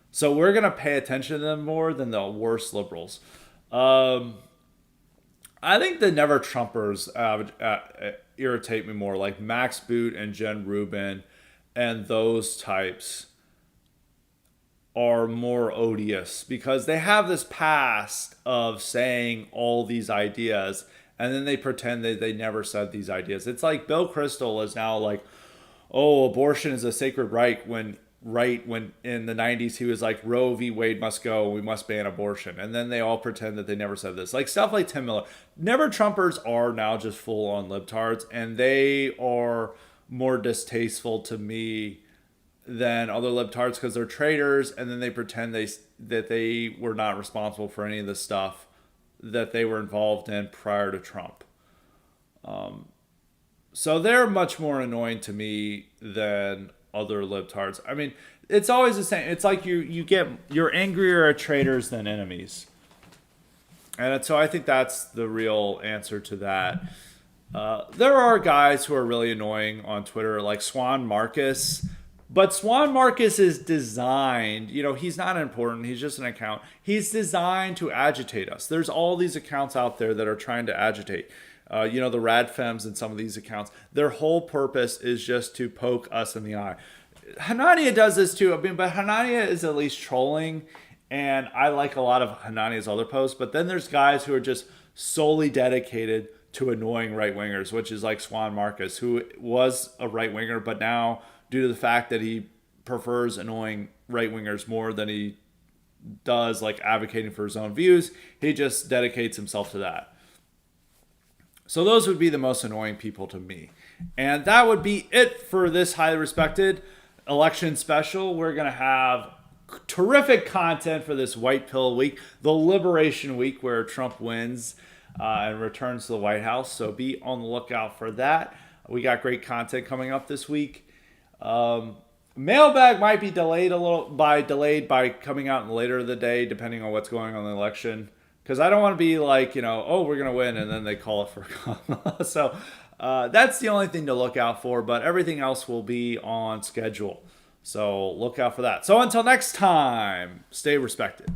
So we're going to pay attention to them more than the worst liberals. I think the never Trumpers irritate me more, like Max Boot and Jen Rubin and those types are more odious because they have this past of saying all these ideas and then they pretend that they never said these ideas. It's like Bill Kristol is now like, oh, abortion is a sacred right when in the 90s he was like, Roe v. Wade must go, we must ban abortion. And then they all pretend that they never said this. Like stuff like Tim Miller. Never Trumpers are now just full on libtards, and they are more distasteful to me than other libtards because they're traitors, and then they pretend that they were not responsible for any of the stuff that they were involved in prior to Trump. So they're much more annoying to me than other libtards. I mean, it's always the same. It's like you're angrier at traitors than enemies. And so I think that's the real answer to that. There are guys who are really annoying on Twitter, like Swan Marcus. But Swan Marcus is designed, he's not important. He's just an account. He's designed to agitate us. There's all these accounts out there that are trying to agitate. The Radfems and some of these accounts, their whole purpose is just to poke us in the eye. Hanania does this too. But Hanania is at least trolling, and I like a lot of Hanania's other posts. But then there's guys who are just solely dedicated to annoying right-wingers, which is like Swan Marcus, who was a right-winger, but now, due to the fact that he prefers annoying right-wingers more than he does like advocating for his own views, he just dedicates himself to that. So those would be the most annoying people to me. And that would be it for this highly respected election special. We're going to have terrific content for this White Pill week, the Liberation Week, where Trump wins and returns to the White House. So be on the lookout for that. We got great content coming up this week. Mailbag might be delayed by coming out later in the day, depending on what's going on in the election. Because I don't want to be like, we're going to win, and then they call it for Kamala. So that's the only thing to look out for, but everything else will be on schedule. So look out for that. So until next time, stay respected.